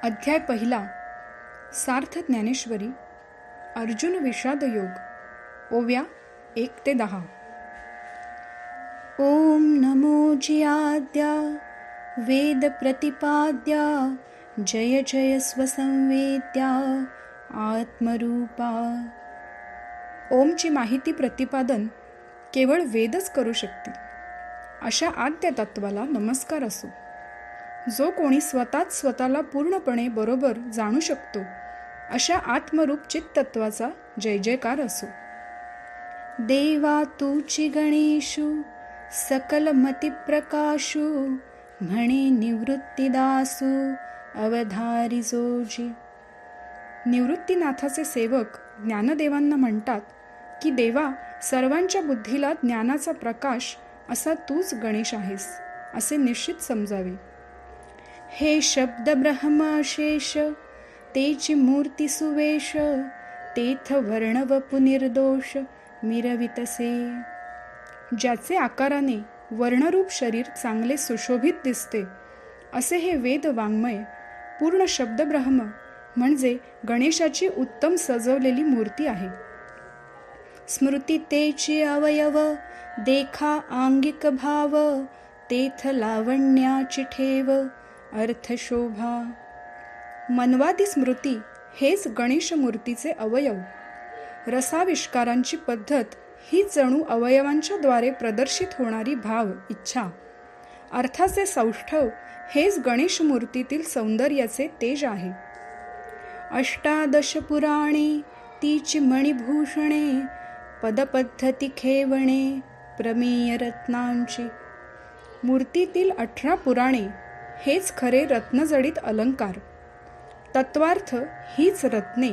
अध्याय पहिला. सार्थ ज्ञानेश्वरी. अर्जुन विषाद योग. ओव्या 1 ते 10. ओम नमो जियाद्या वेद प्रतिपाद्या जय जय स्वसंवेद्या आत्मरूपा. ओमची माहिती प्रतिपादन केवळ वेदच करू शकतील अशा आद्य तत्वाला नमस्कार असो. जो कोणी स्वतःच स्वतःला पूर्णपणे बरोबर जाणू शकतो अशा आत्मरूप चित्तत्वाचा जय जयकार असो. देवा तूची गणेशु सकल मती प्रकाशु म्हणे निवृत्तीदासु अवधारी जोजी. निवृत्तीनाथाचे सेवक ज्ञानदेवांना म्हणतात की देवा, सर्वांच्या बुद्धीला ज्ञानाचा प्रकाश असा तूच गणेश आहेस असे निश्चित समजावे. हे शब्द ब्रह्मशेष तेची मूर्ती सुवेश तेथ वर्णवपु निर्दोष मिरवितसे. ज्याचे आकाराने वर्णरूप शरीर चांगले सुशोभित दिसते असे हे वेद वाङ्मय पूर्ण शब्द ब्रह्म म्हणजे गणेशाची उत्तम सजवलेली मूर्ती आहे. स्मृती तेची अवयव देखा आंगिक भाव तेथ लावण्याची ठेव अर्थशोभा. मनवादी स्मृती हेच गणेश मूर्तीचे अवयव. रसाविष्कारांची पद्धत ही जणू अवयवांच्या द्वारे प्रदर्शित होणारी भाव इच्छा. अर्थाचे सौष्ठव हेच गणेश मूर्तीतील सौंदर्याचे तेज आहे. अष्टादश पुराणे तीची मणिभूषणे पदपद्धती खेवणे प्रमेय रत्नांची. मूर्तीतील 18 पुराणे हेच खरे रत्नजडित अलंकार. तत्वार्थ हीच रत्ने,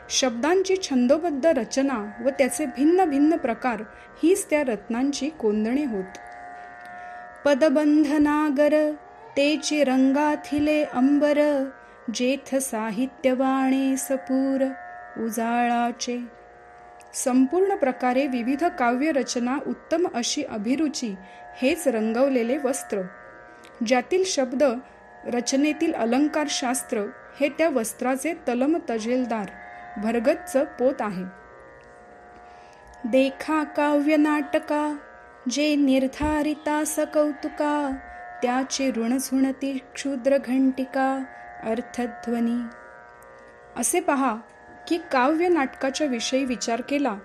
शब्दांची छंदोबद्ध रचना व त्याचे भिन्न भिन्न प्रकार हीच त्या रत्नांची कोंदणे होत. पदबंधनागर तेची रंगाथिले अंबर जेथ साहित्यवाणे सपूर उजाळाचे. संपूर्ण प्रकारे विविध काव्य रचना उत्तम अशी अभिरुची हेच रंगवलेले वस्त्र. ज्यातील शब्द रचनेतील अलंकार शास्त्र हे त्या वस्त्राचे तलम तजेलदार भरगच्च पोत आहे. देखा काव्य नाटका जे निर्धारिता सकौतुका त्याचे ऋणझुणती क्षुद्र घंटिका अर्थध्वनी. असे पहा की काव्य नाटकाच्या विषयी विचार केला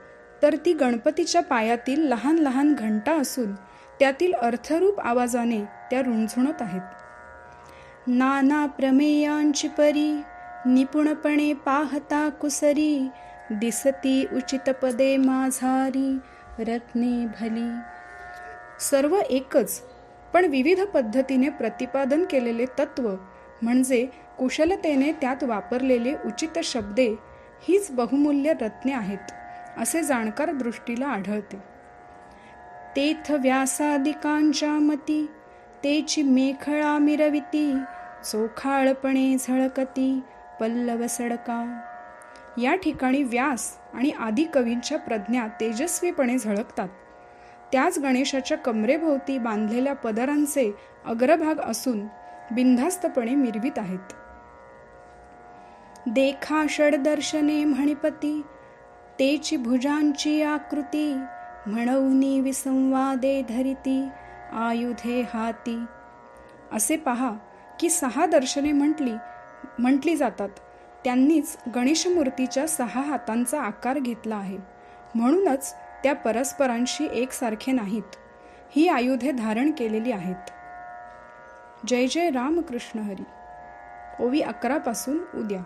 तर ती गणपतीच्या पायातील लहान लहान घंटा असून त्यातील अर्थरूप आवाजाने त्या रुणझुणत आहेत. नाना प्रमेयांची परी निपुणपणे पाहता कुसरी दिसती उचित पदे माझारी रत्ने भली. सर्व एकच पण विविध पद्धतीने प्रतिपादन केलेले तत्व म्हणजे कुशलतेने त्यात वापरलेले उचित शब्दे हीच बहुमूल्य रत्ने आहेत असे जाणकार दृष्टीला आढळते. तेथ व्यासादिकांच्या मती तेची मेखळा मिरविती चोखाळपणे झळकती पल्लव सडका. या ठिकाणी व्यास आणि आदी कवींच्या प्रज्ञा तेजस्वीपणे झळकतात. त्याच गणेशाच्या कमरेभोवती बांधलेल्या पदरांचे अग्रभाग असून बिनधास्तपणे मिरवित आहेत. देखा षडदर्शने म्हणिपती तेची भुजांची आकृती म्हणूनी विसंवादे धरिती आयुधे हाती. असे पहा की 6 दर्शने म्हटली जातात. त्यांनीच गणेशमूर्तीच्या 6 हातांचा आकार घेतला आहे. म्हणूनच त्या परस्परांशी एकसारखे नाहीत. ही आयुधे धारण केलेली आहेत. जय जय रामकृष्ण हरी. ओवी 11 पासून उद्या.